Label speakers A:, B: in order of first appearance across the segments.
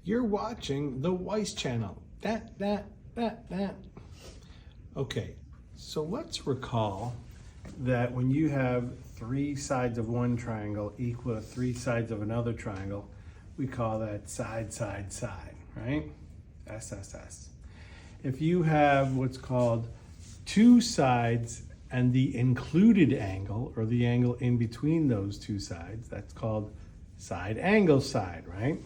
A: You're watching the Weiss channel. That. Okay, so let's recall that when you have three sides of one triangle equal to three sides of another triangle, we call that side, side, side, right? SSS. If you have what's called two sides and the included angle, or the angle in between those two sides, that's called side angle side, right?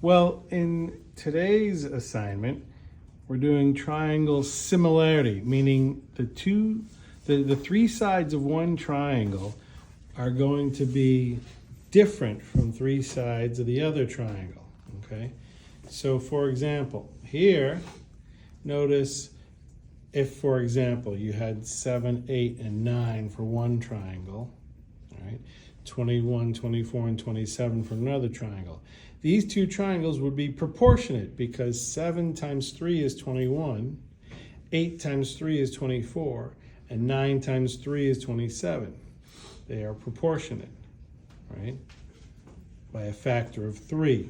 A: Well, in today's assignment, we're doing triangle similarity, meaning the three sides of one triangle are going to be different from three sides of the other triangle, okay? So for example, here, notice if, for example, you had 7, 8, and 9 for one triangle, all right, 21, 24, and 27 for another triangle. These two triangles would be proportionate because 7 times 3 is 21, 8 times 3 is 24, and 9 times 3 is 27. They are proportionate, right? By a factor of 3.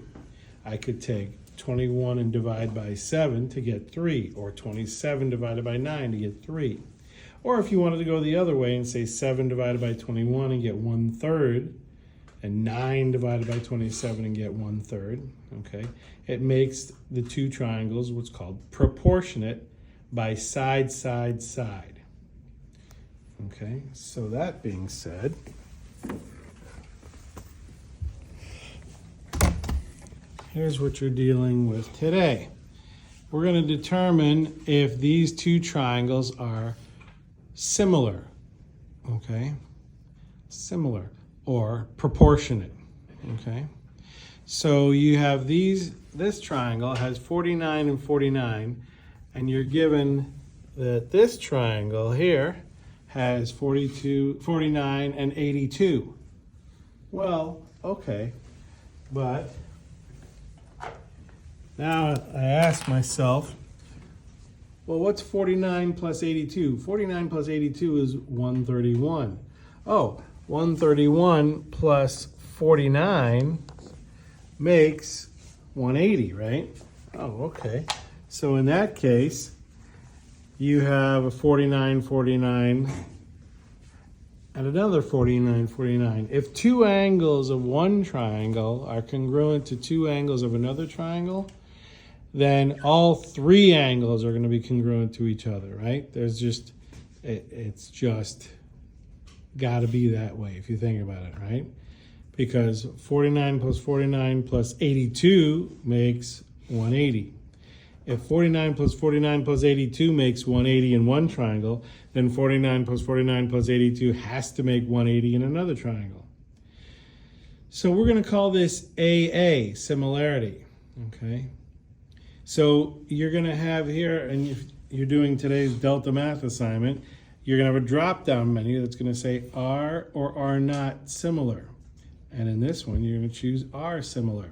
A: I could take 21 and divide by 7 to get 3, or 27 divided by 9 to get 3. Or if you wanted to go the other way and say 7 divided by 21 and get 1/3, and 9 divided by 27 and get 1/3, okay? It makes the two triangles what's called proportionate by side, side, side. Okay, so that being said, here's what you're dealing with today. We're going to determine if these two triangles are similar, okay? Similar or proportionate, okay? So you have this triangle has 49 and 49, and you're given that this triangle here has 42, 49 and 82. Well, okay, but now I ask myself, well, what's 49 plus 82? 49 plus 82 is 131. Oh, 131 plus 49 makes 180, right? Oh, okay. So in that case, you have a 49, 49, and another 49, 49. If two angles of one triangle are congruent to two angles of another triangle, then all three angles are going to be congruent to each other, right? There's just, it's just got to be that way if you think about it, right? Because 49 plus 82 makes 180. If 49 plus 82 makes 180 in one triangle, then 49 plus 82 has to make 180 in another triangle. So we're going to call this AA, similarity, okay? So you're going to have here, and if you're doing today's Delta Math assignment, you're going to have a drop-down menu that's going to say are or are not similar. And in this one, you're going to choose are similar.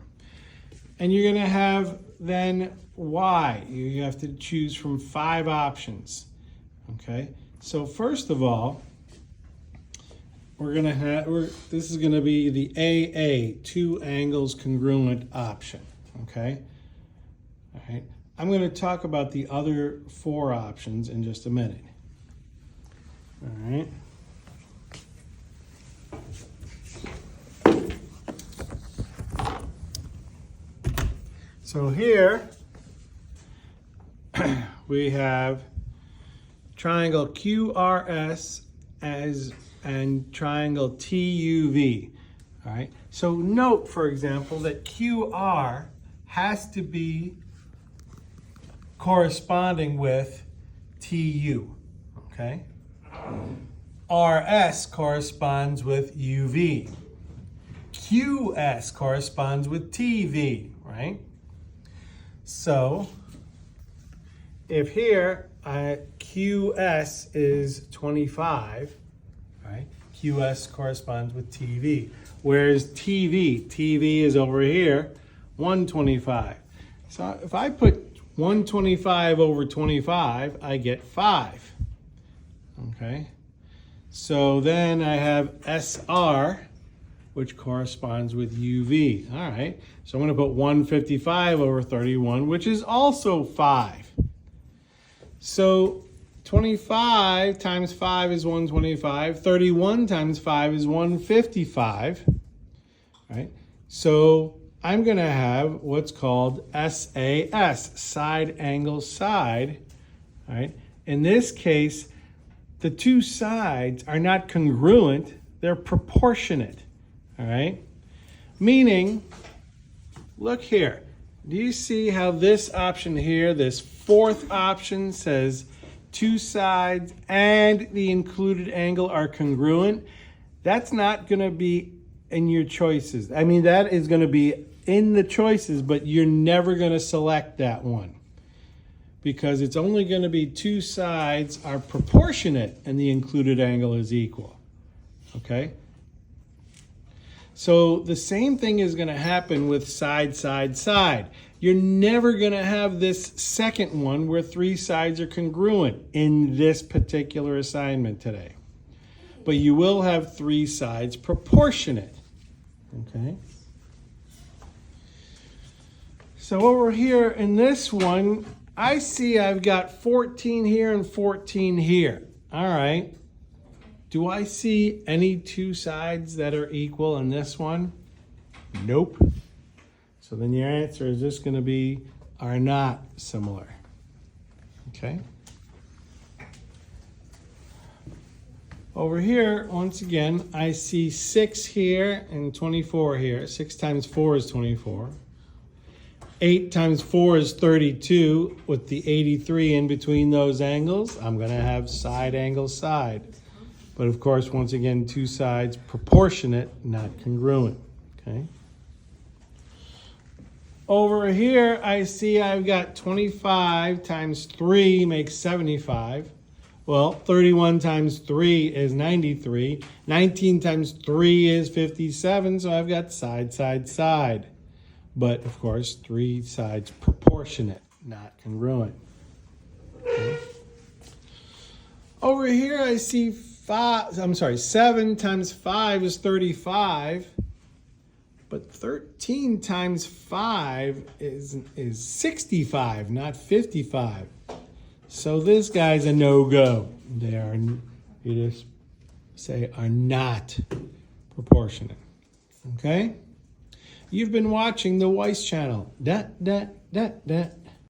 A: And you're going to have then Y. You have to choose from 5 options, okay? So first of all, we're going to have, this is going to be the AA, two angles congruent option, okay? All right, I'm going to talk about the other 4 options in just a minute. All right. So here we have triangle QRS and triangle TUV. All right. So note, for example, that QR has to be corresponding with TU, okay? RS corresponds with UV. QS corresponds with TV, right? So if here QS is 25, right? QS corresponds with TV. Whereas TV is over here, 125. So if I put 125 over 25, I get 5. Okay. So then I have SR which corresponds with UV. All right, so I'm going to put 155 over 31, which is also 5. So 25 times 5 is 125. 31 times 5 is 155. All right, so I'm going to have what's called SAS, side angle side. All right, in this case, the two sides are not congruent, they're proportionate. All right, meaning, look here. Do you see how this option here, this fourth option, says two sides and the included angle are congruent? That's not going to be in your choices. I mean, that is going to be in the choices, but you're never going to select that one because it's only going to be two sides are proportionate and the included angle is equal. Okay? So the same thing is going to happen with side, side, side. You're never going to have this second one where three sides are congruent in this particular assignment today. But you will have three sides proportionate. Okay? So over here in this one, I see I've got 14 here and 14 here. All right. Do I see any two sides that are equal in this one? Nope. So then your answer is just going to be are not similar. Okay? Over here, once again, I see 6 here and 24 here. 6 times 4 is 24. 8 times 4 is 32. With the 83 in between those angles, I'm going to have side angle side. But of course, once again, two sides proportionate, not congruent. Okay. Over here, I see I've got 25 times 3 makes 75. Well, 31 times 3 is 93. 19 times 3 is 57, so I've got side, side, side. But of course, three sides proportionate, not congruent. Okay. Over here, I see 7 times 5 is 35. But 13 times 5 is 65, not 55. So this guy's a no-go. They are, you just say, are not proportionate. Okay? You've been watching the Weiss channel.